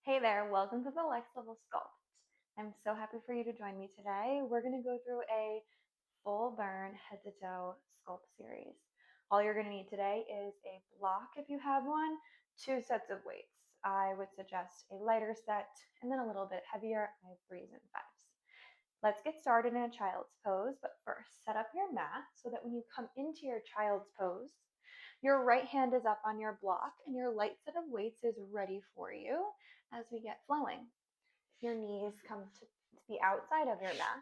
Hey there, welcome to the Next Level Sculpt. I'm so happy for you to join me today. We're going to go through a full burn head to toe sculpt series. All you're going to need today is a block if you have one, 2 sets of weights. I would suggest a lighter set and then a little bit heavier. I have 3s and 5s. Let's get started in a child's pose, but first set up your mat so that when you come into your child's pose, your right hand is up on your block and your light set of weights is ready for you as we get flowing. Your knees come to the outside of your mat,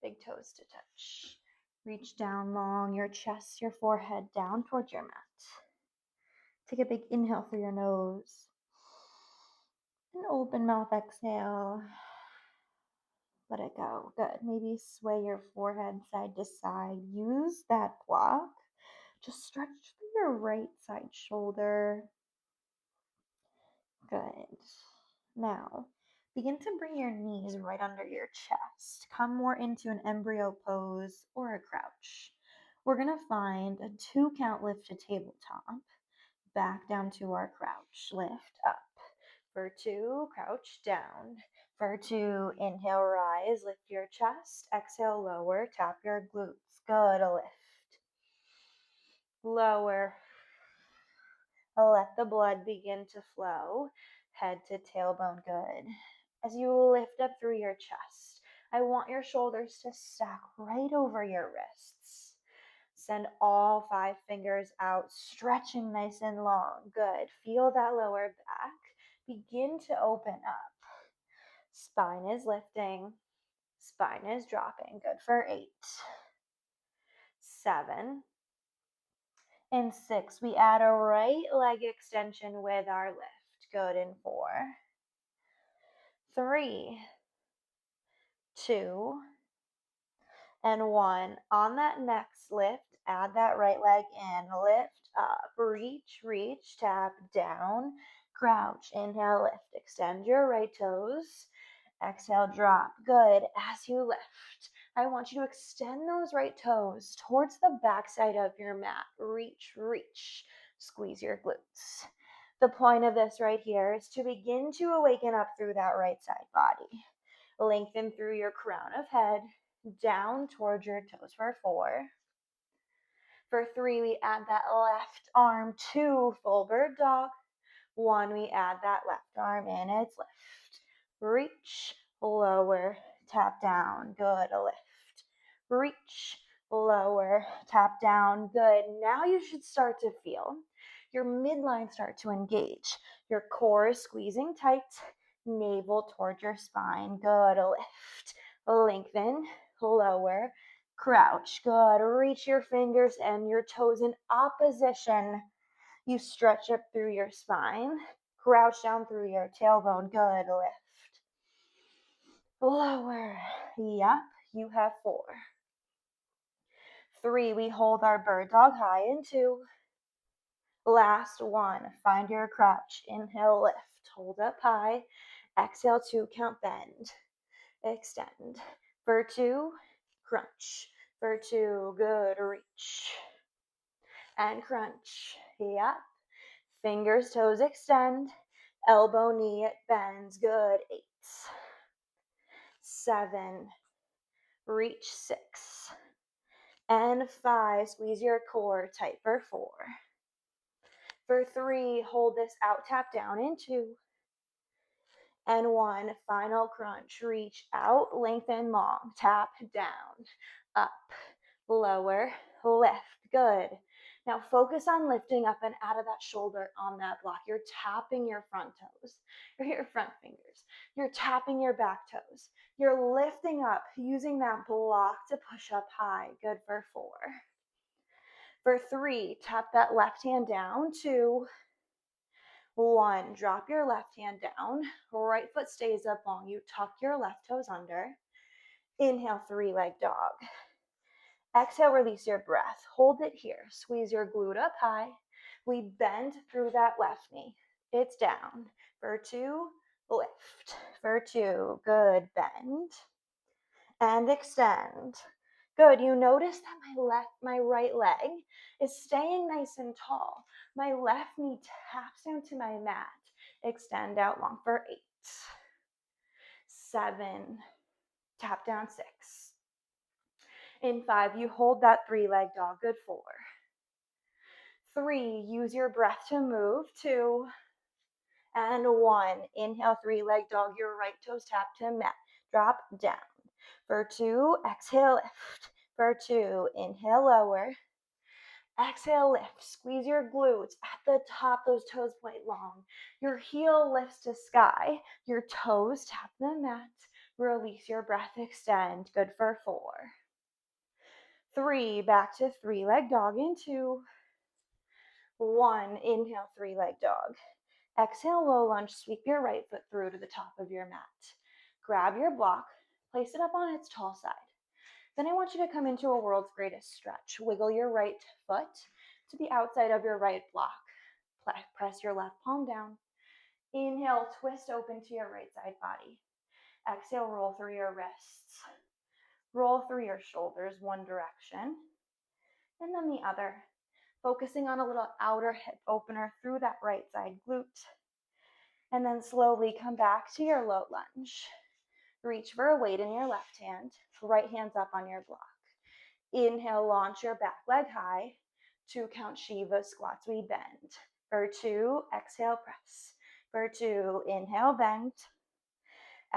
big toes to touch. Reach down long, your chest, your forehead down towards your mat. Take a big inhale through your nose. An open mouth exhale. Let it go. Good. Maybe sway your forehead side to side. Use that block. Just stretch through your right side shoulder. Good. Now, begin to bring your knees right under your chest. Come more into an embryo pose or a crouch. We're going to find a 2-count lift to tabletop. Back down to our crouch. Lift up. For 2, crouch down. For 2, inhale, rise, lift your chest. Exhale, lower, tap your glutes. Good, lift. Lower. Let the blood begin to flow. Head to tailbone, good. As you lift up through your chest, I want your shoulders to stack right over your wrists. Send all 5 fingers out, stretching nice and long. Good. Feel that lower back. Begin to open up. Spine is lifting. Spine is dropping. Good for 8, 7, and 6. We add a right leg extension with our lift. Good in 4, 3, 2, and 1. On that next lift, add that right leg in. Lift up, reach, tap down, crouch, inhale, lift. Extend your right toes. Exhale, drop. Good. As you lift, I want you to extend those right toes towards the backside of your mat. Reach. Squeeze your glutes. The point of this right here is to begin to awaken up through that right side body. Lengthen through your crown of head, down towards your toes for 4. For 3, we add that left arm to full bird dog. 1, we add that left arm in, it's lift. Reach, lower, tap down, good, lift. Reach, lower, tap down, good. Now you should start to feel your midline start to engage. Your core is squeezing tight, navel towards your spine, good, lift. Lengthen, lower, crouch, good. Reach your fingers and your toes in opposition. You stretch up through your spine, crouch down through your tailbone, good, lift. Lower, yep, you have 4. 3, we hold our bird dog high in 2. Last 1, find your crouch, inhale, lift, hold up high, exhale, 2 count bend, extend. For 2, crunch. For 2, good, reach. And crunch, yep. Fingers, toes extend. Elbow, knee, it bends. Good. 8, 7, reach 6, and 5. Squeeze your core tight for 4. For 3, hold this out, tap down in 2. And 1, final crunch. Reach out, lengthen long, tap down, up, lower, lift. Good. Now focus on lifting up and out of that shoulder on that block. You're tapping your front toes, or your front fingers. You're tapping your back toes. You're lifting up, using that block to push up high. Good for 4. For 3, tap that left hand down. 2, 1, drop your left hand down. Right foot stays up long. You tuck your left toes under. Inhale, 3-leg dog. Exhale, release your breath. Hold it here. Squeeze your glute up high. We bend through that left knee. It's down. For 2, lift. For 2, good, bend. And extend. Good. You notice that my right leg is staying nice and tall. My left knee taps into my mat. extend out long for 8, 7, tap down 6. In 5, you hold that 3-leg dog, good 4. 3, use your breath to move, 2, and 1. Inhale, 3-leg dog, your right toes tap to mat, drop down. For 2, exhale, lift. For 2, inhale, lower. Exhale, lift. Squeeze your glutes at the top, those toes point long. Your heel lifts to sky. Your toes tap the mat. Release your breath, extend. Good for 4. 3, back to 3-leg dog in 2. 1, inhale, 3-leg dog. Exhale, low lunge, sweep your right foot through to the top of your mat. Grab your block, place it up on its tall side. Then I want you to come into a world's greatest stretch. Wiggle your right foot to the outside of your right block. Press your left palm down. Inhale, twist open to your right side body. Exhale, roll through your wrists. Roll through your shoulders one direction and then the other. Focusing on a little outer hip opener through that right side glute. And then slowly come back to your low lunge. Reach for a weight in your left hand. Right hand's up on your block. Inhale, launch your back leg high. 2 count Shiva squats, we bend. For 2, exhale, press. For 2, inhale, bend.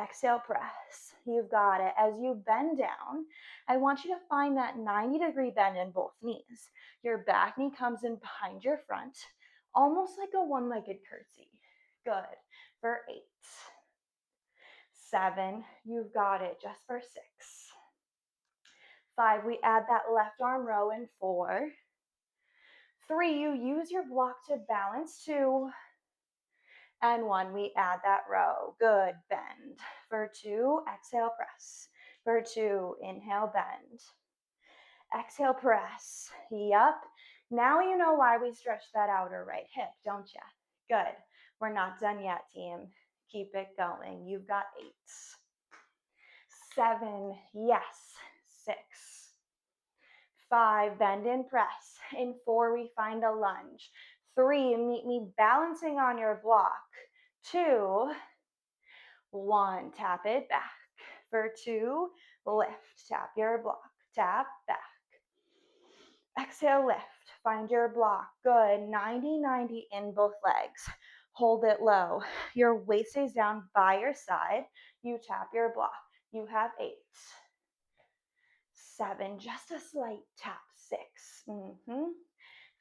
Exhale, press. You've got it. As you bend down, I want you to find that 90-degree bend in both knees. Your back knee comes in behind your front, almost like a one-legged curtsy. Good. For 8, 7, you've got it. Just for 6. 5, we add that left arm row in 4. 3, you use your block to balance. 2. And 1, we add that row. Good, bend. For 2, exhale, press. For 2, inhale, bend. Exhale, press. Yup. Now you know why we stretch that outer right hip, don't ya? Good. We're not done yet, team. Keep it going. You've got 8. 7, yes. 6. 5, bend and press. In 4, we find a lunge. 3, meet me balancing on your block. 2, 1, tap it back. For 2, lift, tap your block, tap back. Exhale, lift, find your block. Good, 90-90 in both legs. Hold it low. Your waist stays down by your side. You tap your block. You have 8. 7, just a slight tap. 6.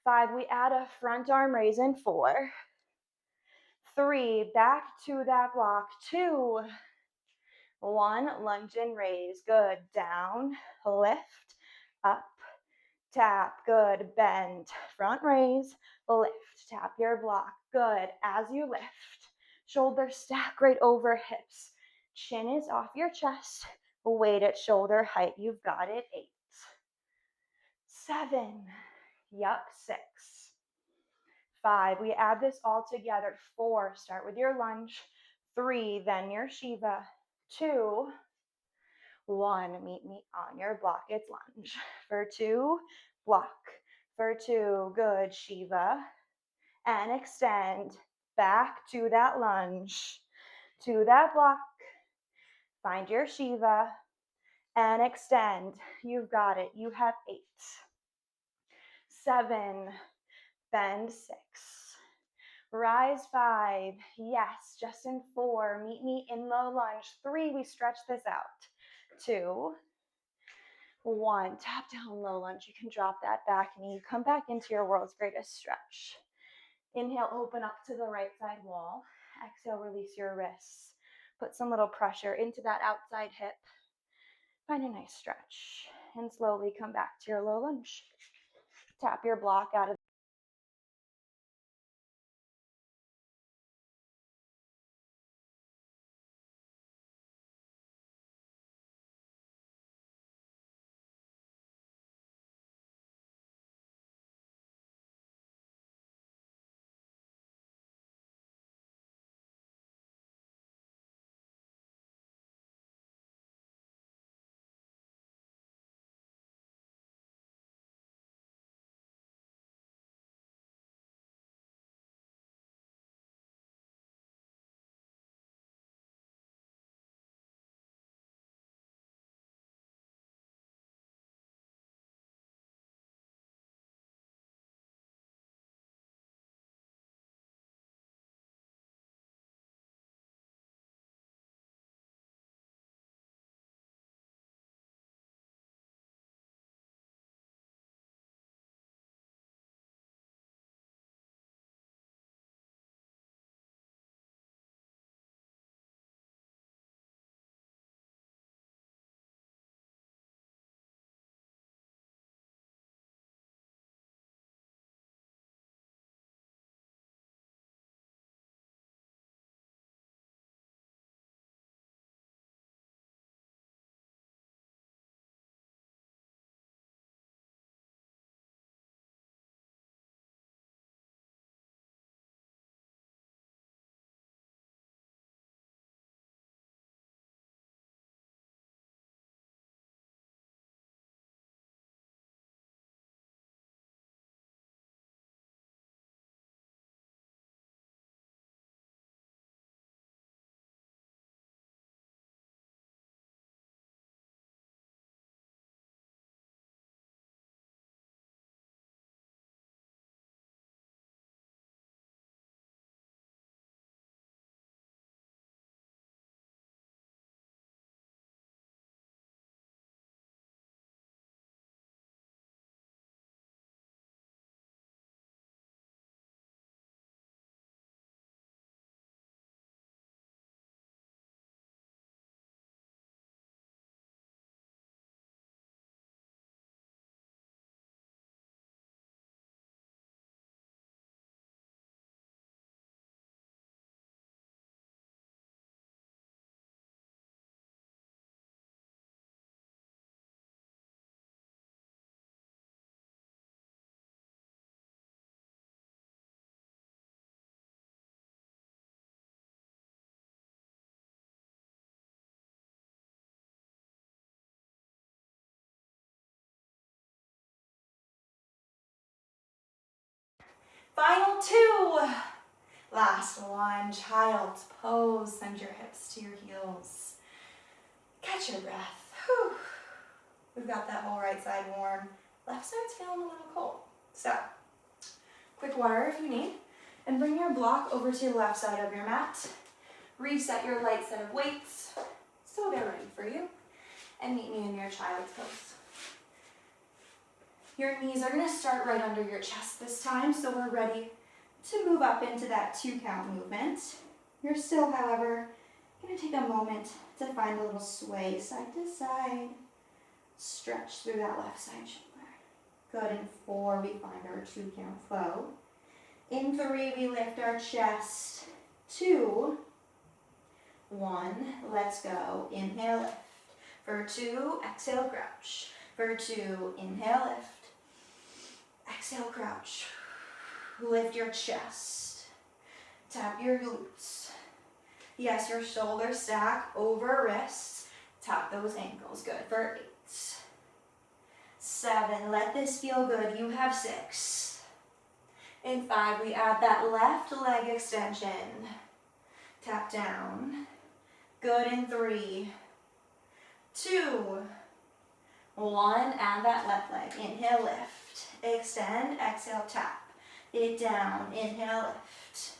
5, we add a front arm raise in 4. 3, back to that block. 2, 1, lunge and raise. Good. Down, lift, up, tap. Good. Bend, front raise, lift, tap your block. Good. As you lift, shoulders stack right over hips. Chin is off your chest. Weight at shoulder height. You've got it. 8. 7. Yup. 6. 5. We add this all together. 4. Start with your lunge. 3. Then your Shiva. 2. 1. Meet me on your block. It's lunge. For 2. Block. For 2. Good. Shiva. And extend. Back to that lunge. To that block. Find your Shiva. And extend. You've got it. You have 8. 7. Bend. 6. Rise. 5. Yes, just in 4. Meet me in low lunge. 3. We stretch this out. 2. 1. Tap down, low lunge. You can drop that back knee. Come back into your world's greatest stretch. Inhale, open up to the right side wall. Exhale, release your wrists. Put some little pressure into that outside hip. Find a nice stretch. And slowly come back to your low lunge. Tap your block out of Final 2. Last one, child's pose. Send your hips to your heels. Catch your breath. Whew. We've got that whole right side warm. Left side's feeling a little cold. So, quick water if you need. And bring your block over to the left side of your mat. Reset your light set of weights. So they're ready for you. And meet me in your child's pose. Your knees are going to start right under your chest this time, so we're ready to move up into that 2 count movement. You're still, however, going to take a moment to find a little sway side to side. Stretch through that left side shoulder. Good. In 4, we find our 2 count flow. In 3, we lift our chest. 2, 1, let's go. Inhale, lift. For 2, exhale, crouch. For 2, inhale, lift. Exhale, crouch. Lift your chest. Tap your glutes. Yes, your shoulders stack over wrists. Tap those ankles. Good. For 8. 7. Let this feel good. You have 6. In 5, we add that left leg extension. Tap down. Good. In 3, 2, 1. Add that left leg. Inhale, lift. Extend, exhale, tap it down. Inhale, lift.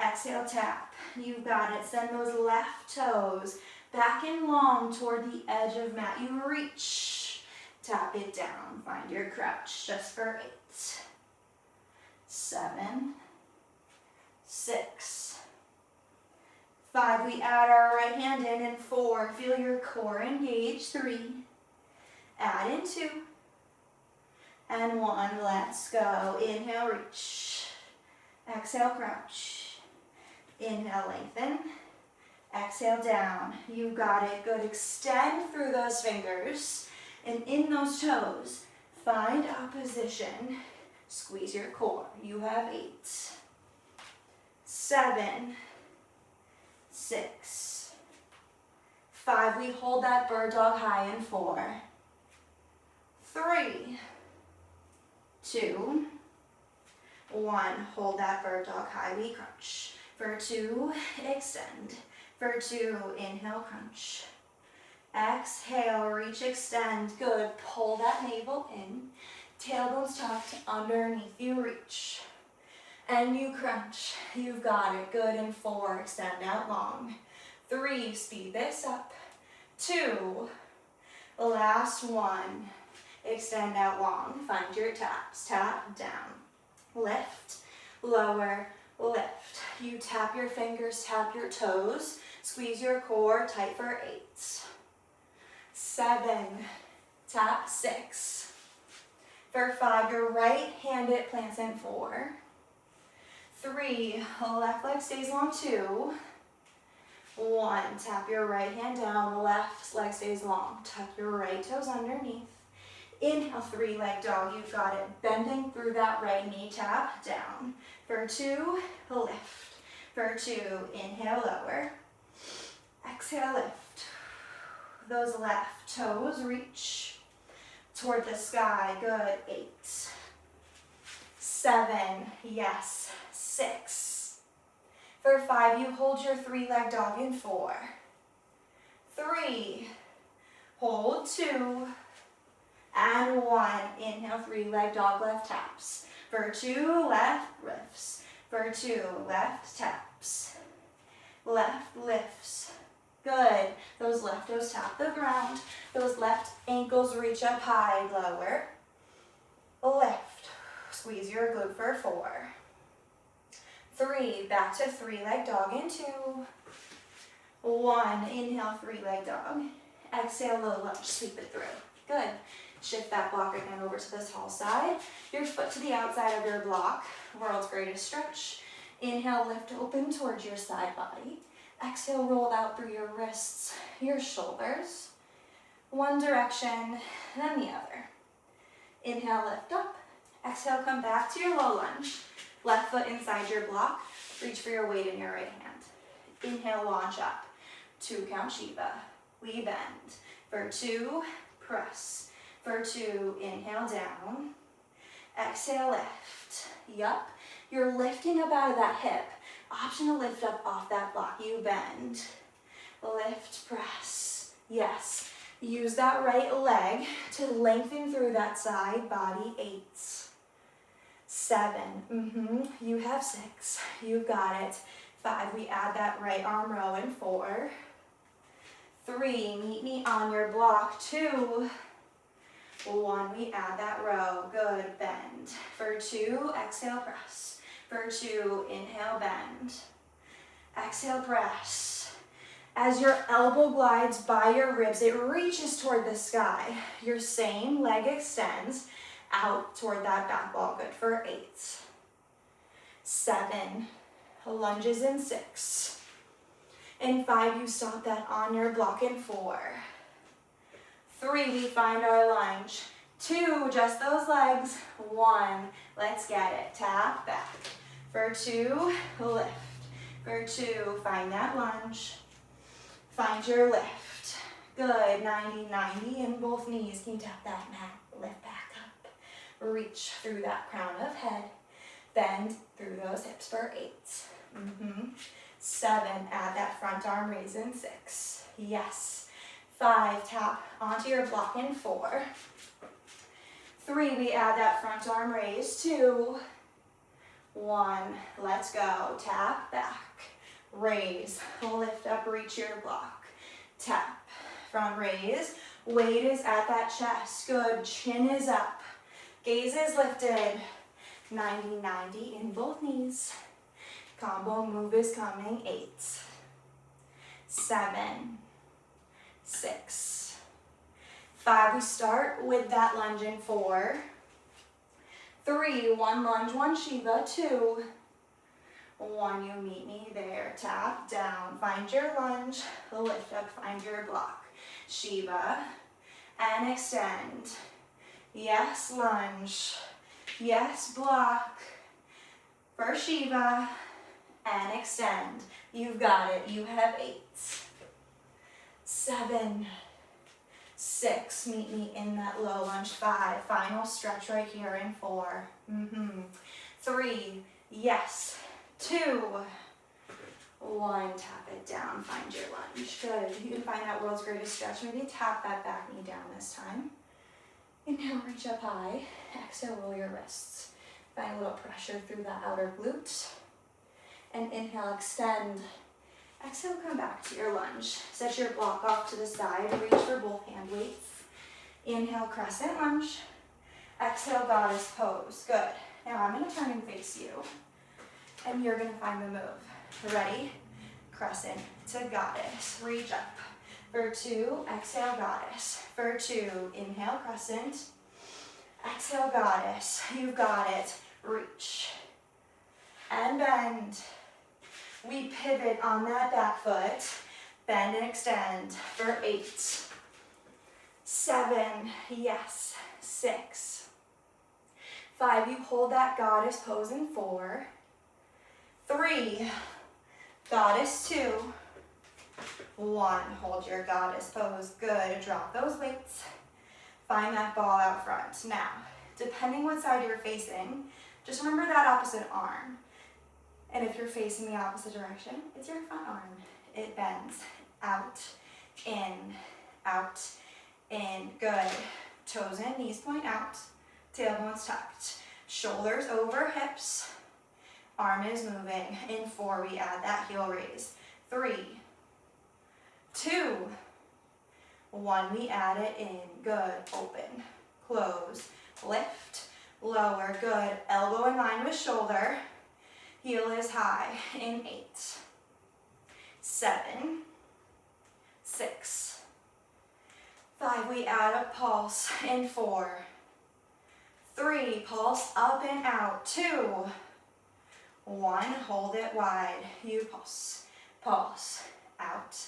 Exhale, tap. You've got it. Send those left toes back and long toward the edge of mat. You reach. Tap it down. Find your crouch just for 8. 7, 6, 5. We add our right hand in 4. Feel your core engage. 3. Add in 2. And 1, let's go. Inhale, reach. Exhale, crouch. Inhale, lengthen. Exhale, down. You got it. Good. Extend through those fingers. And in those toes, find opposition. Squeeze your core. You have 8. 7, 6, 5. We hold that bird dog high in 4. 3, 2, 1. Hold that bird dog high. We crunch. For 2, extend. For 2, inhale, crunch. Exhale, reach, extend. Good. Pull that navel in. Tailbones tucked underneath you. Reach. And you crunch. You've got it. Good. In 4, extend out long. 3, speed this up. 2, last 1. Extend out long. Find your taps. Tap down. Lift. Lower. Lift. You tap your fingers, tap your toes. Squeeze your core tight for 8. 7. Tap 6. For 5, your right hand it plants in 4. 3, left leg stays long. 2. 1, tap your right hand down, left leg stays long. Tuck your right toes underneath. Inhale, 3-leg dog, you've got it. Bending through that right knee, tap down. For 2, lift. For 2, inhale, lower. Exhale, lift. Those left toes reach toward the sky. Good. 8, 7, yes, 6. For 5, you hold your 3-leg dog in 4. 3, hold 2, and 1. Inhale, 3-leg dog, left taps. For 2, left lifts. For 2, left taps. Left lifts. Good. Those left toes tap the ground. Those left ankles reach up high, lower. Lift. Squeeze your glute for 4. 3, back to 3-leg dog in 2. 1, inhale, 3-leg dog. Exhale, low lunge, sweep it through. Good. Shift that block again over to the tall side. Your foot to the outside of your block. World's greatest stretch. Inhale, lift open towards your side body. Exhale, roll out through your wrists, your shoulders. One direction, then the other. Inhale, lift up. Exhale, come back to your low lunge. Left foot inside your block. Reach for your weight in your right hand. Inhale, launch up. 2 count Shiva. We bend. For 2, press. For 2, inhale down. Exhale, lift. Yup. You're lifting up out of that hip. Option to lift up off that block. You bend. Lift, press. Yes. Use that right leg to lengthen through that side body. 8, 7. You have 6. You've got it. 5. We add that right arm row in. 4, 3. Meet me on your block. 2, 1. We add that row. Good. Bend. For 2, exhale, press. For 2, inhale, bend. Exhale, press. As your elbow glides by your ribs, it reaches toward the sky. Your same leg extends out toward that back wall. Good for 8, 7, lunges in 6. In 5, you stop that on your block. In 4, 3, we find our lunge. 2, just those legs. 1, let's get it. Tap back. For 2, lift. For 2, find that lunge. Find your lift. Good. 90, 90 in both knees. Can you tap that mat? Lift back up. Reach through that crown of head. Bend through those hips for 8. 7, add that front arm raise in 6. Yes. 5, tap onto your block in 4. 3, we add that front arm raise. 2, 1, let's go. Tap back. Raise, lift up, reach your block. Tap, front raise. Weight is at that chest. Good, chin is up. Gaze is lifted. 90, 90 in both knees. Combo move is coming. 8, 7, 6, 5. We start with that lunge in 4. 3, 1 lunge, 1 Shiva. 2, 1, you meet me there. Tap down, find your lunge, lift up, find your block. Shiva, and extend. Yes, lunge. Yes, block. For Shiva, and extend. You've got it. You have 8, 7, 6. Meet me in that low lunge. 5. Final stretch right here in 4. 3. Yes. 2, 1, tap it down, find your lunge. Good. You can find that world's greatest stretch. Maybe tap that back knee down this time. Inhale, reach up high. Exhale, roll your wrists. Find a little pressure through that outer glute. And inhale, extend. Exhale, come back to your lunge. Set your block off to the side. Reach for both hand weights. Inhale, crescent lunge. Exhale, goddess pose. Good. Now I'm going to turn and face you. And you're going to find the move. Ready? Crescent to goddess. Reach up. For 2, exhale, goddess. For 2, inhale, crescent. Exhale, goddess. You've got it. Reach. And bend. We pivot on that back foot. Bend and extend. For 8, 7, yes, 6. 5, you hold that goddess pose in 4. 3, goddess 2, 1, hold your goddess pose. Good. Drop those weights. Find that ball out front. Now, depending what side you're facing, just remember that opposite arm. And if you're facing the opposite direction, it's your front arm. It bends. Out, in, good. Toes in, knees point out, tailbones tucked. Shoulders over hips. Arm is moving. In 4, we add that heel raise. 3, 2, 1, we add it in. Good. Open, close, lift, lower. Good. Elbow in line with shoulder. Heel is high. In 8, 7, 6, 5, we add a pulse. In 4, 3, pulse up and out. 2, 1, hold it wide. You pulse, pulse, out,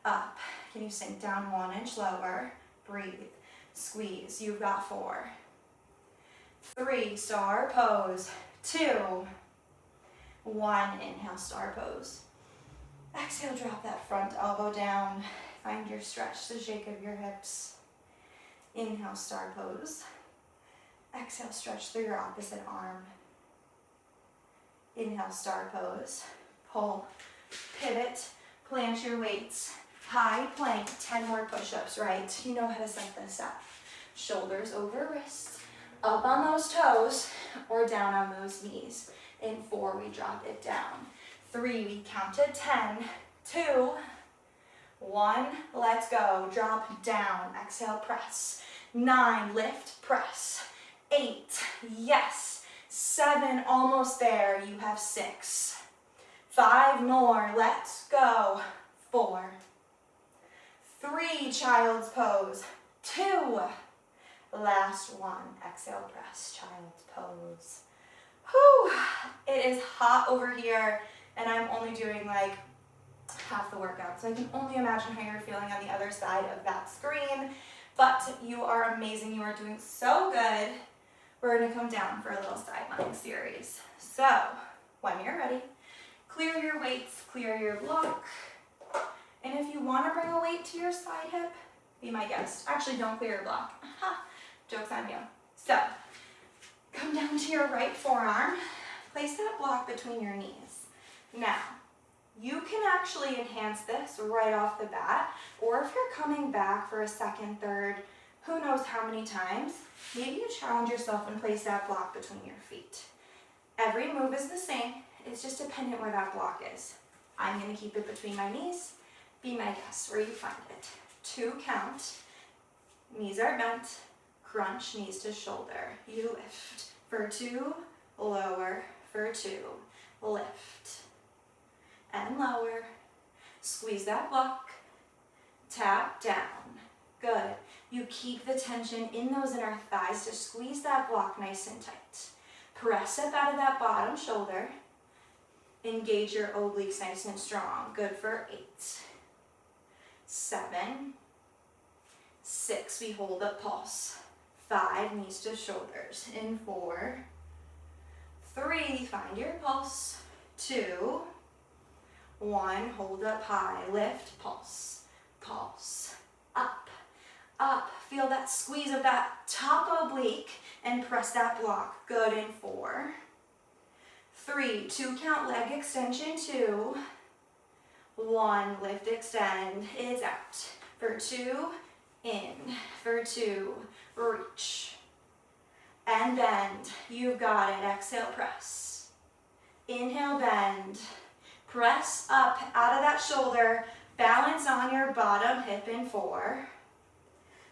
up. Can you sink down 1 inch lower? Breathe, squeeze. You've got 4, 3, star pose. 2, 1, inhale, star pose. Exhale, drop that front elbow down. Find your stretch, the shake of your hips. Inhale, star pose. Exhale, stretch through your opposite arm. Inhale, star pose. Pull, pivot, plant your weights. High plank, 10 more push-ups, right? You know how to set this up. Shoulders over wrists, up on those toes, or down on those knees. In 4, we drop it down. 3, we count to 10, 2, 1, let's go. Drop down, exhale, press. 9, lift, press. 8, yes. 7, almost there, you have 6. 5 more, let's go. 4, 3, child's pose. 2, last one, exhale, press, child's pose. Whew, it is hot over here, and I'm only doing like half the workout, so I can only imagine how you're feeling on the other side of that screen, but you are amazing, you are doing so good. We're gonna come down for a little sideline series. So, when you're ready, clear your weights, clear your block, and if you wanna bring a weight to your side hip, be my guest. Actually, don't clear your block. Aha, joke's on you. So, come down to your right forearm, place that block between your knees. Now, you can actually enhance this right off the bat, or if you're coming back for a second, third, who knows how many times, maybe you challenge yourself and place that block between your feet. Every move is the same, it's just dependent where that block is. I'm gonna keep it between my knees. Be my guest where you find it. 2 count, knees are bent, crunch, knees to shoulder. You lift. For 2, lower. For 2, lift. And lower. Squeeze that block. Tap down. Good. You keep the tension in those inner thighs to squeeze that block nice and tight. Press up out of that bottom shoulder. Engage your obliques nice and strong. Good for 8. 7. 6, we hold up, pulse. 5, knees to shoulders. In 4. 3, find your pulse. 2. 1, hold up high, lift, pulse, pulse, up, up. Feel that squeeze of that top oblique and press that block. Good. In 4. 3, 2 count leg extension. 2, 1, lift, extend, it's out. For 2, in. For 2, reach. And bend. You've got it. Exhale, press. Inhale, bend. Press up out of that shoulder. Balance on your bottom hip in 4.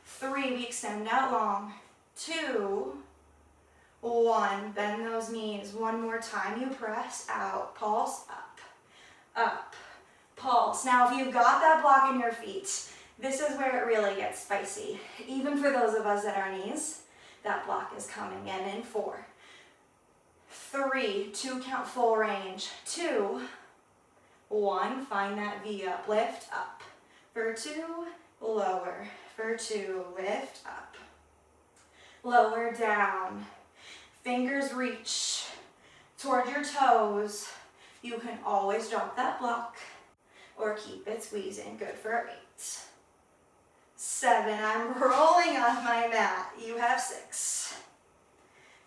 3, we extend out long. 2, 1, bend those knees. One more time, you press out. Pulse up, up, pulse. Now if you've got that block in your feet, this is where it really gets spicy. Even for those of us at our knees, that block is coming in 4. 3, 2 count full range. 2, 1, find that V up, lift up. For 2, lower. For 2, lift up. Lower down. Fingers reach toward your toes. You can always drop that block or keep it squeezing. Good for 8. 7, I'm rolling off my mat. You have 6.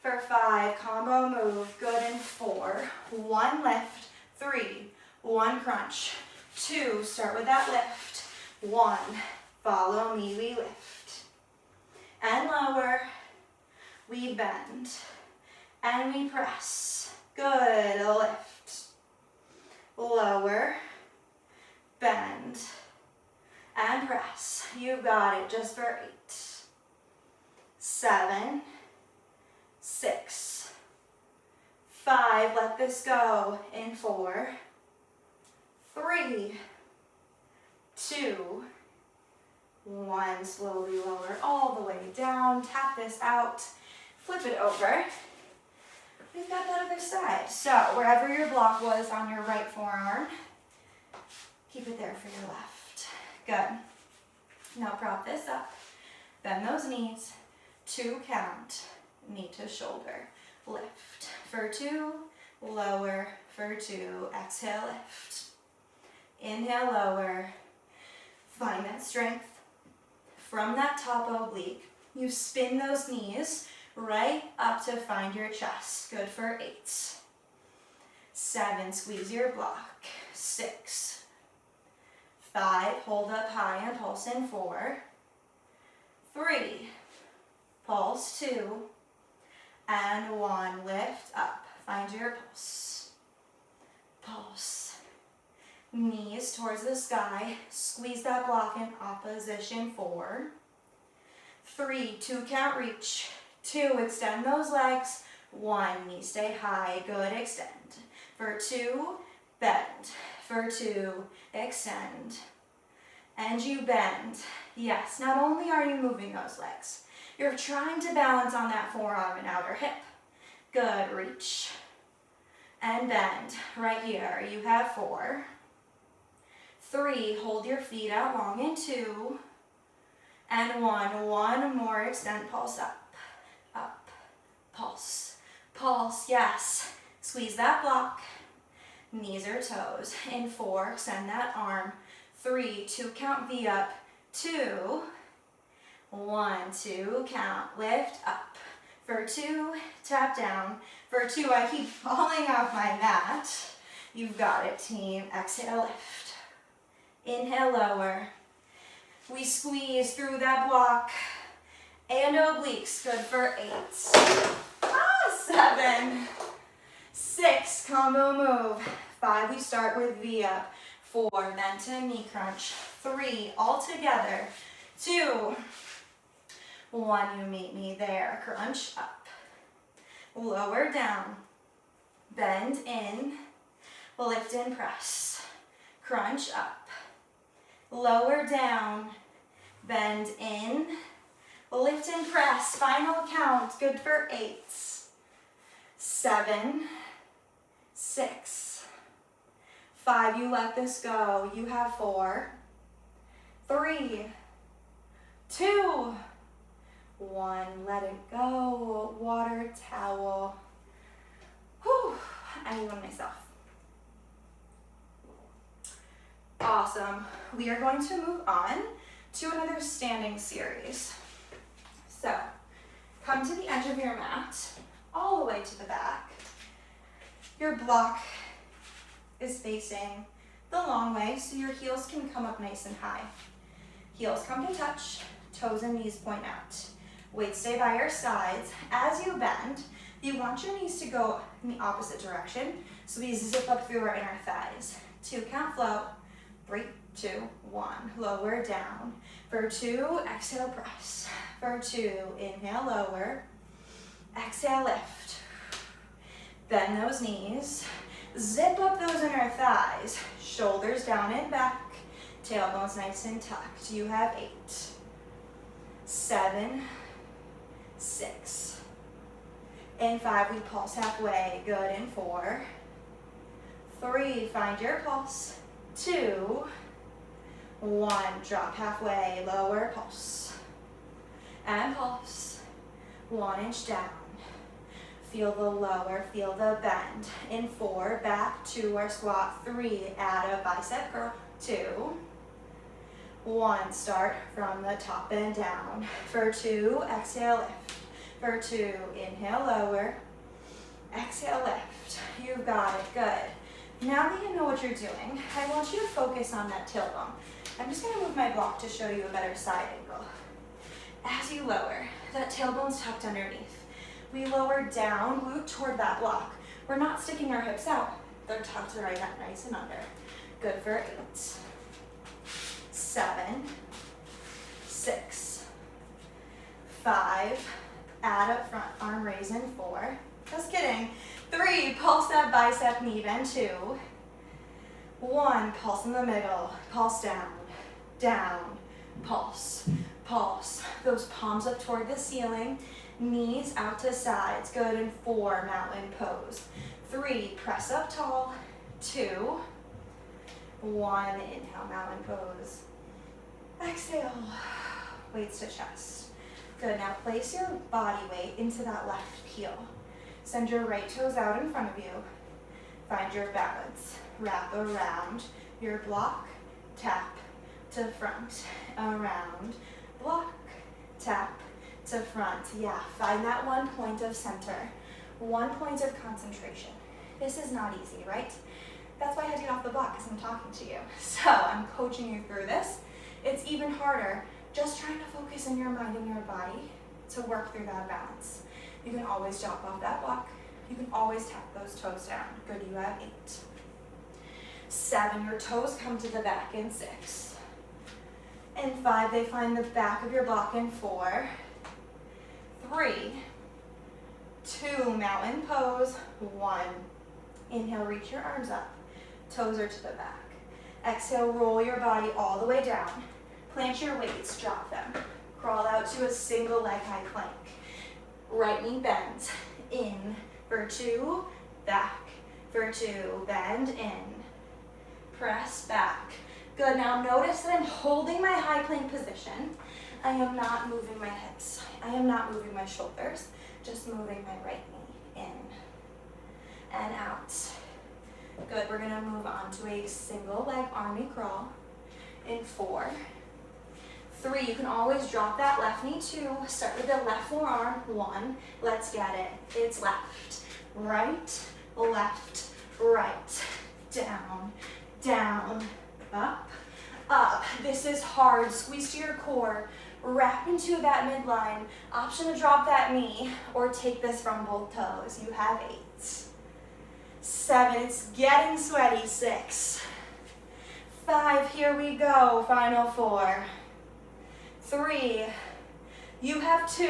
For 5, combo move. Good. In 4, 1 lift. 3, 1 crunch. 2, start with that lift. 1, follow me, we lift. And lower, we bend. And we press. Good, lift. Lower, bend, and press. You got it, just for 8. 7, 6, 5, let this go. In 4, 3, 2, 1, slowly lower all the way down. Tap this out, flip it over. We've got that other side. So wherever your block was on your right forearm, keep it there for your left. Good. Now prop this up, bend those knees, 2 count, knee to shoulder, lift. For 2, lower. For 2, exhale, lift. Inhale, lower. Find that strength from that top oblique. You spin those knees right up to find your chest. Good for 8. 7, squeeze your block. 6, 5, hold up high and pulse in. 4, 3, pulse. 2, and 1, lift up. Find your pulse. Pulse. Knees towards the sky. Squeeze that block in opposition. 4, 3, 2 count reach. 2, extend those legs. 1, knee stay high. Good, extend. For 2, bend. For 2, extend. And you bend. Yes, not only are you moving those legs, you're trying to balance on that forearm and outer hip. Good, reach. And bend. Right here, you have 4, 3, hold your feet out long in. 2, and 1. 1 more, extend, pulse up, up, pulse, pulse, yes. Squeeze that block, knees or toes. In 4, extend that arm. 3, 2 count V up. 2, 1, 2 count, lift up. For 2, tap down. For 2, I keep falling off my mat. You've got it, team. Exhale, lift. Inhale, lower. We squeeze through that block and obliques. Good for 8. 7, 6, combo move. 5, we start with V up. 4, then to knee crunch. 3, all together. 2, 1, you meet me there. Crunch up. Lower down. Bend in. Lift and press. Crunch up. Lower down. Bend in. Lift and press. Final count. Good for 8. 7, 6, 5. You let this go. You have 4, 3, 2, 1. Let it go. Water towel. Whew. I need one myself. Awesome. We are going to move on to another standing series. So, come to the edge of your mat, all the way to the back. Your block is facing the long way, so your heels can come up nice and high. Heels come to touch, toes and knees point out. Weights stay by your sides. As you bend, you want your knees to go in the opposite direction, so we zip up through our inner thighs. 2 count flow. 3, 2, 1. Lower down. For 2, exhale, press. For 2, inhale, lower. Exhale, lift. Bend those knees. Zip up those inner thighs. Shoulders down and back. Tailbones nice and tucked. You have 8, 7, 6. In 5, we pulse halfway. Good. In 4, 3, find your pulse. 2, 1, drop halfway, lower, pulse, and pulse. 1 inch down. Feel the lower, feel the bend. In 4, back, 2 or squat. 3, add a bicep curl. 2, 1, start from the top and down. For 2, exhale, lift. For 2, inhale, lower. Exhale, lift. You've got it, good. Now that you know what you're doing, I want you to focus on that tailbone. I'm just gonna move my block to show you a better side angle. As you lower, that tailbone's tucked underneath. We lower down, glute toward that block. We're not sticking our hips out. They're tucked right up nice and under. Good for 8, 7, 6, 5, add up front, arm raise in 4. Just kidding. 3, pulse that bicep knee bend. 2, 1, pulse in the middle, pulse down, down, pulse, pulse. Those palms up toward the ceiling, knees out to sides. Good. In 4, mountain pose. 3, press up tall. 2, 1, inhale, mountain pose. Exhale, weights to chest. Good. Now place your body weight into that left heel. Send your right toes out in front of you. Find your balance. Wrap around your block, tap to front, around, block, tap to front. Yeah, find that one point of center, one point of concentration. This is not easy, right? That's why I had to get off the block, because I'm talking to you. So I'm coaching you through this. It's even harder just trying to focus in your mind and your body to work through that balance. You can always jump off that block. You can always tap those toes down. Good, you have 8. 7, your toes come to the back in 6. In 5, they find the back of your block in 4. 3, 2, mountain pose. 1, inhale, reach your arms up. Toes are to the back. Exhale, roll your body all the way down. Plant your weights, drop them. Crawl out to a single leg high plank. Right knee bends. In for 2, back for 2, bend in. Press back. Good, now notice that I'm holding my high plank position. I am not moving my hips. I am not moving my shoulders, just moving my right knee in and out. Good, we're gonna move on to a single leg army crawl in 4. 3, you can always drop that left knee. 2, start with the left forearm. 1, let's get it. It's left, right, left, right, down, down, up, up. This is hard. Squeeze to your core. Wrap into that midline. Option to drop that knee or take this from both toes. You have 8. 7, it's getting sweaty. 6. 5, here we go. Final 4. 3, you have 2.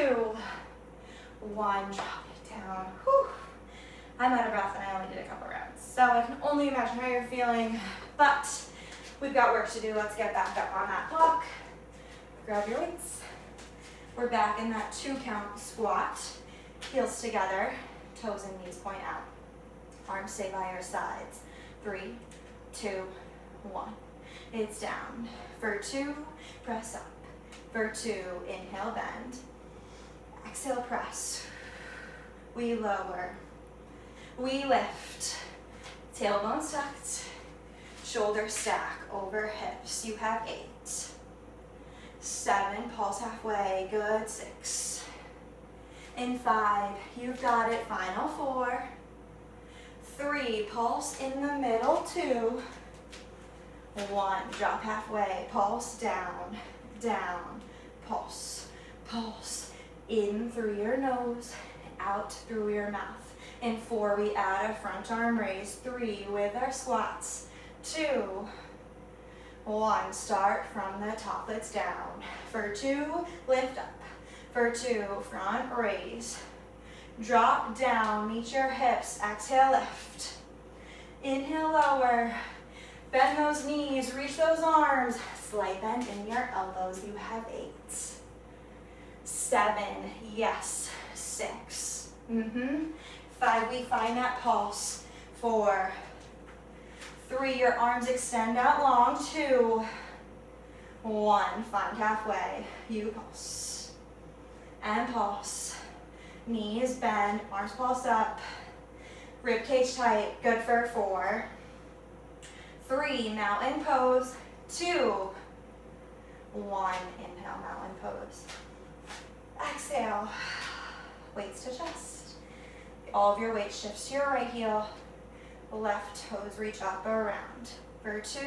1, drop it down. Whew. I'm out of breath and I only did a couple rounds. So I can only imagine how you're feeling, but we've got work to do. Let's get back up on that block. Grab your weights. We're back in that 2 count squat. Heels together, toes and knees point out. Arms stay by your sides. 3, 2, 1. It's down. For 2, press up. For 2, inhale, bend. Exhale, press. We lower. We lift. Tailbone tucked. Shoulder stack over hips. You have 8. 7, pulse halfway. Good. 6. In 5, you've got it. Final 4. 3, pulse in the middle. 2. 1, drop halfway. Pulse down, down. Pulse, pulse. In through your nose, out through your mouth. In 4, we add a front arm raise. 3, with our squats. 2, 1, start from the top, let's down. For 2, lift up. For 2, front raise. Drop down, meet your hips, exhale, lift. Inhale, lower. Bend those knees, reach those arms. Slight bend in your elbows, you have 8. 7, yes. 6, 5, we find that pulse. 4, 3, your arms extend out long. 2, 1, find halfway. You pulse. And pulse. Knees bend, arms pulse up. Rib cage tight, good for 4. 3, mountain pose. 2, 1, inhale, mountain pose. Exhale, weights to chest. All of your weight shifts to your right heel. Left toes reach up around. For 2,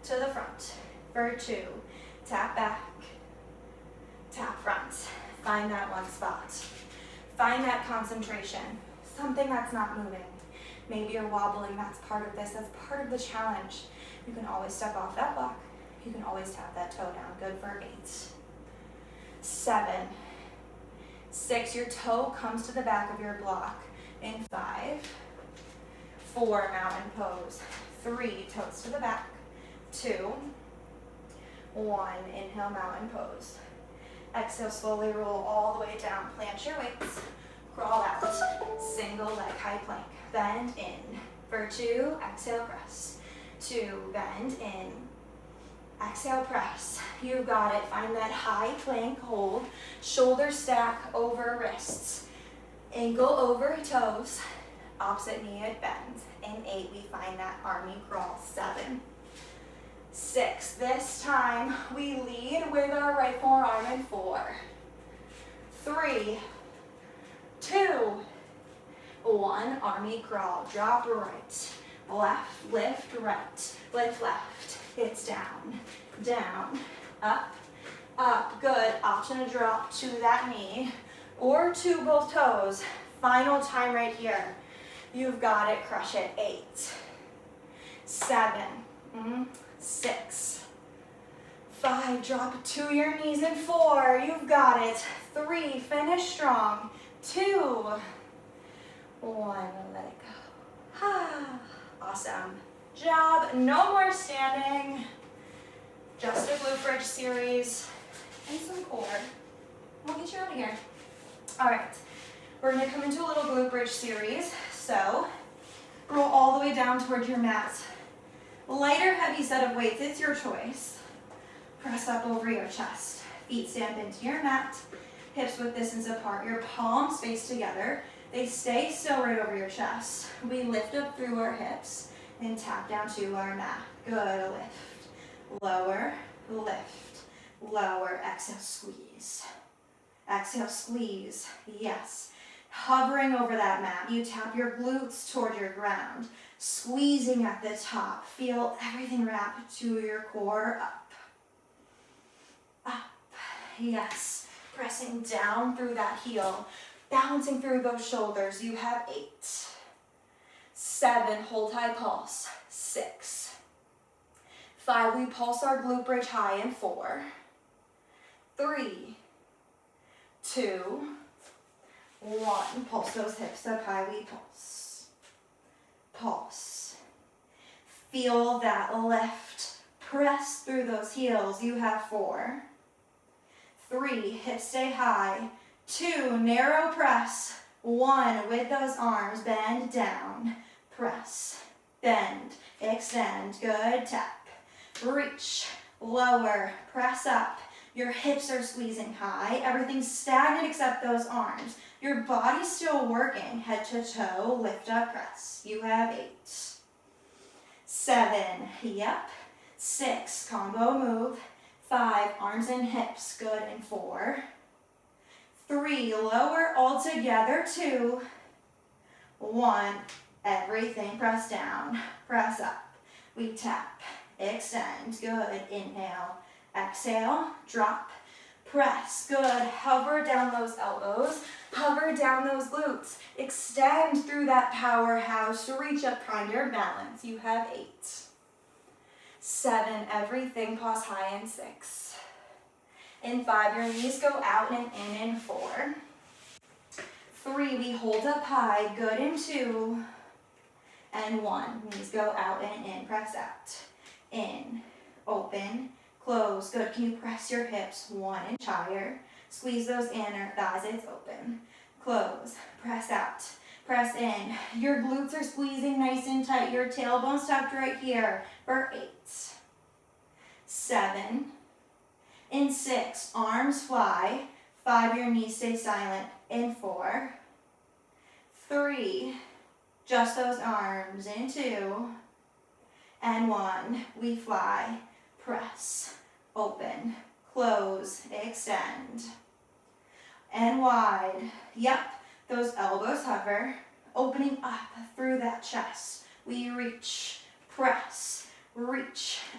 to the front. For 2, tap back, tap front. Find that one spot. Find that concentration. Something that's not moving. Maybe you're wobbling, that's part of this, that's part of the challenge. You can always step off that block. You can always tap that toe down, good for 8. 7, 6, your toe comes to the back of your block. In 5, 4, mountain pose. 3, toes to the back. 2, 1, inhale, mountain pose. Exhale, slowly roll all the way down, plant your weights. Crawl out, single leg high plank. Bend in. For 2, exhale, press. 2, bend in. Exhale, press. You got it. Find that high plank hold. Shoulder stack over wrists. Ankle over toes. Opposite knee, it bends. In 8, we find that army crawl. 7, 6. This time, we lead with our right forearm in 4, 3, 2, 1, army crawl, drop right, left, lift, right, lift, left, it's down, down, up, up, good, option to drop to that knee, or to both toes, final time right here, you've got it, crush it, 8, 7, 6, 5, drop it to your knees, and 4, you've got it, 3, finish strong, 2, 1, let it go. Awesome job. No more standing. Just a glute bridge series and some core. We'll get you out of here. All right. We're going to come into a little glute bridge series. So roll all the way down towards your mat. Light or heavy set of weights, it's your choice. Press up over your chest. Feet stamp into your mat. Hips width distance apart. Your palms face together. They stay still right over your chest. We lift up through our hips and tap down to our mat. Good, lift, lower, lift, lower, exhale, squeeze. Exhale, squeeze, yes. Hovering over that mat, you tap your glutes toward your ground, squeezing at the top. Feel everything wrap to your core, up, yes. Pressing down through that heel. Bouncing through those shoulders, you have 8, 7, hold high pulse, 6, 5, we pulse our glute bridge high in 4, 3, 2, 1, pulse those hips up high, we pulse, pulse, feel that lift, press through those heels, you have 4, 3, hips stay high, 2, narrow press, 1, with those arms, bend down, press, bend, extend, good, tap, reach, lower, press up, your hips are squeezing high, everything's stagnant except those arms, your body's still working, head to toe, lift up, press, you have 8, 7, yep, 6, combo move, 5, arms and hips, good, and 4, 3, lower all together, 2, 1, everything press down, press up, we tap, extend, good, inhale, exhale, drop, press, good, hover down those elbows, hover down those glutes, extend through that powerhouse to reach up, find your balance, you have 8, 7, everything, pause high, in 6, in 5, your knees go out and in 4. 3, we hold up high, good, in 2. And 1, knees go out and in, press out. In, open, close, good. Can you press your hips 1 inch higher? Squeeze those inner thighs, it's open. Close, press out, press in. Your glutes are squeezing nice and tight. Your tailbone's tucked right here for 8, 7, in 6, arms fly, 5, your knees stay silent, in 4, 3, just those arms, in 2, and 1, we fly, press, open, close, extend, and wide, yep, those elbows hover, opening up through that chest, we reach,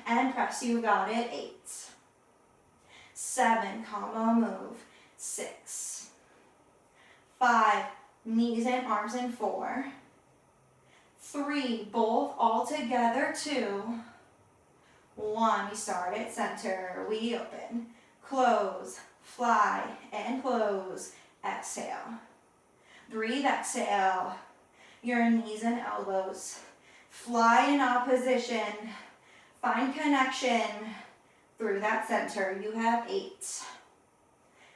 and press, you got it, 8, 7, combo move, 6, 5, knees and arms in 4, 3, both all together, 2, 1, we start at center, we open, close, fly, and close, exhale, breathe, exhale, your knees and elbows, fly in opposition, find connection, through that center, you have 8,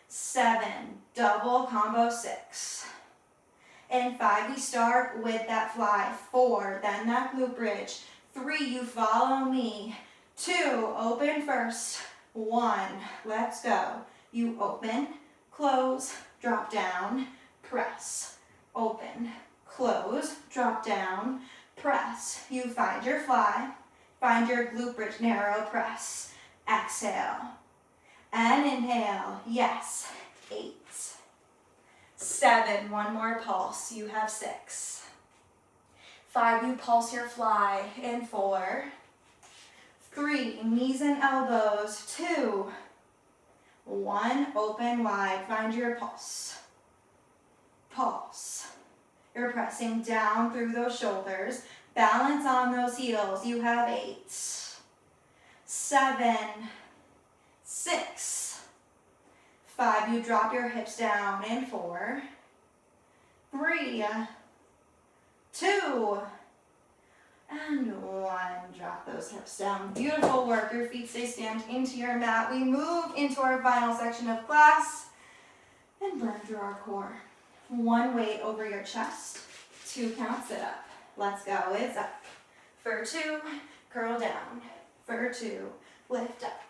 7, double combo 6, and 5, we start with that fly, 4, then that glute bridge, 3, you follow me, 2, open first, 1, let's go, you open, close, drop down, press, open, close, drop down, press, you find your fly, find your glute bridge, narrow press, exhale, and inhale, yes, 8, 7, one more pulse, you have 6. 5, you pulse your fly in 4. 3, knees and elbows, 2. 1, open wide, find your pulse. Pulse. You're pressing down through those shoulders. Balance on those heels, you have 8. 7, 6. 5, you drop your hips down in 4. 3, 2, and 1. Drop those hips down. Beautiful work. Your feet stay stamped into your mat. We move into our final section of class and burn through our core. 1 weight over your chest. 2 count sit up. Let's go. It's up. For 2, curl down. For 2, lift up.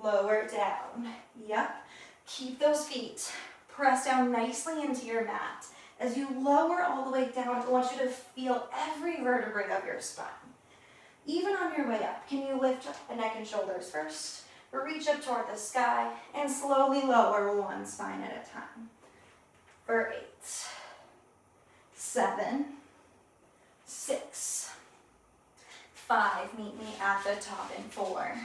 Lower down. Yep. Keep those feet pressed down nicely into your mat. As you lower all the way down, I want you to feel every vertebrae of your spine. Even on your way up, can you lift the neck and shoulders first? Reach up toward the sky and slowly lower 1 spine at a time. For 8, 7, 6, 5, meet me at the top in 4.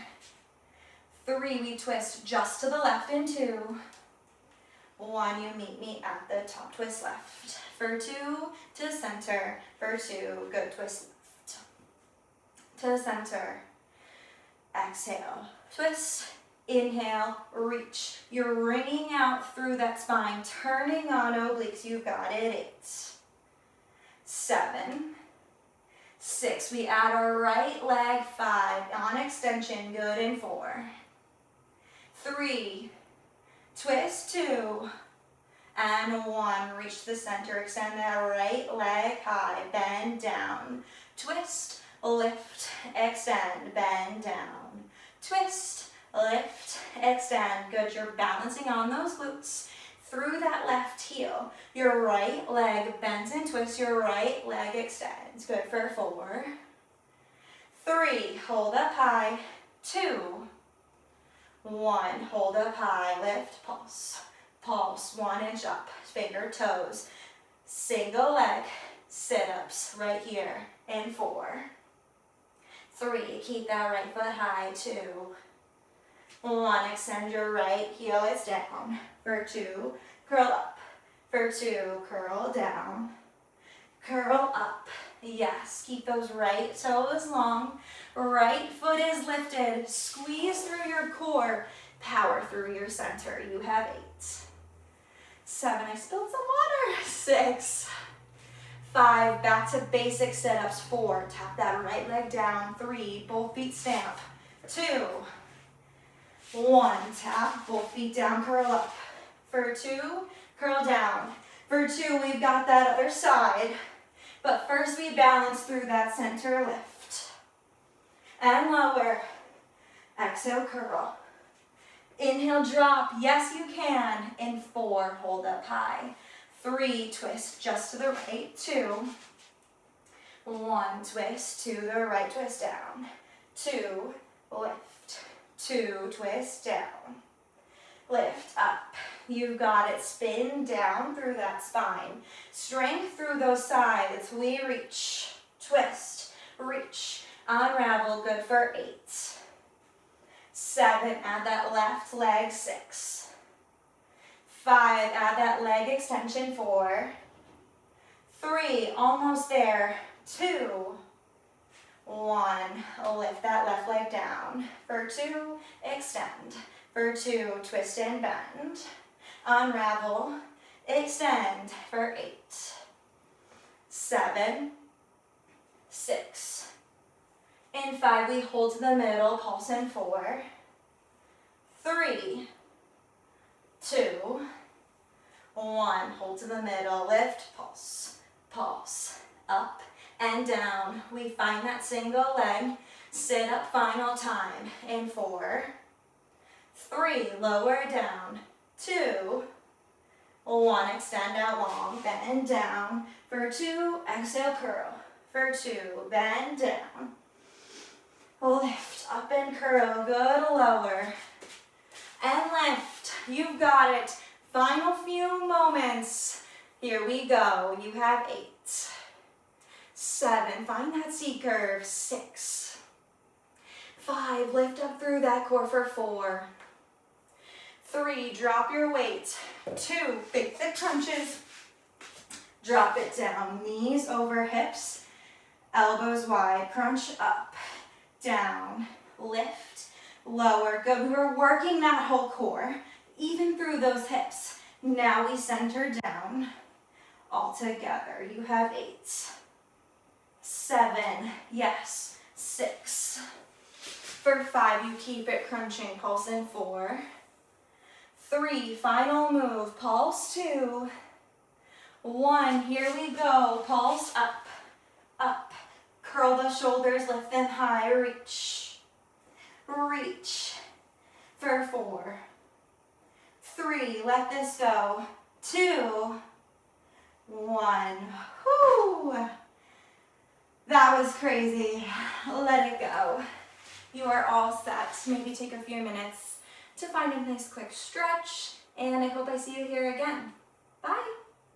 3, we twist just to the left in 2. 1, you meet me at the top, twist left. For 2, to center. For 2, good, twist left. To center. Exhale, twist. Inhale, reach. You're wringing out through that spine, turning on obliques. You got it. 8, 7, 6. We add our right leg. 5, on extension, good, in 4. 3, twist, 2, and 1. Reach the center. Extend that right leg high. Bend down. Twist, lift, extend, bend down. Twist, lift, extend. Good. You're balancing on those glutes through that left heel. Your right leg bends and twists. Your right leg extends. Good. For 4. 3. Hold up high. 2. 1, hold up high, lift, pulse. Pulse, 1 inch up, finger toes. Single leg, sit-ups right here in 4. 3, keep that right foot high, 2. 1, extend your right heel, it's down. For 2, curl up. For 2, curl down. Curl up. Yes, keep those right toes long. Right foot is lifted. Squeeze through your core. Power through your center. You have 8. 7, I spilled some water. 6. 5, back to basic sit-ups. 4, tap that right leg down. 3, both feet stamp. 2, 1, tap, both feet down, curl up. For 2, curl down. For 2, we've got that other side. But first we balance through that center lift. And lower. Exhale, curl. Inhale, drop. Yes, you can. In 4, hold up high. 3, twist just to the right. 2. 1, twist to the right, twist down. 2, lift. 2, twist down. Lift up. You've got it. Spin down through that spine. Strength through those sides. We reach. Twist. Reach. Unravel. Good for 8. 7, add that left leg. 6. 5, add that leg extension. 4. 3, almost there. 2. 1, lift that left leg down. For 2, extend. For 2, twist and bend. Unravel, extend. For 8. 7, 6. In 5, we hold to the middle, pulse in 4. 3, 2, 1, hold to the middle, lift, pulse, pulse, up and down. We find that single leg, sit up final time in 4, 3, lower down, 2, 1, extend out long, bend down. For 2, exhale, curl. For 2, bend down. Lift up and curl, good, lower. And lift, you've got it. Final few moments. Here we go. You have 8, 7, find that C curve, 6, 5, lift up through that core for 4, 3, drop your weight, 2, big thick crunches, drop it down, knees over hips, elbows wide, crunch up, down, lift, lower, good. We were working that whole core, even through those hips. Now we center down, all together. You have 8, 7, yes, 6. For 5, you keep it crunching, pulse in 4, 3, final move, pulse 2, 1, here we go, pulse up, up, curl the shoulders, lift them high, reach, reach, for 4, 3, let this go, 2, 1, whoo, that was crazy, let it go. You are all set. Maybe take a few minutes to find a nice quick stretch, and I hope I see you here again. Bye.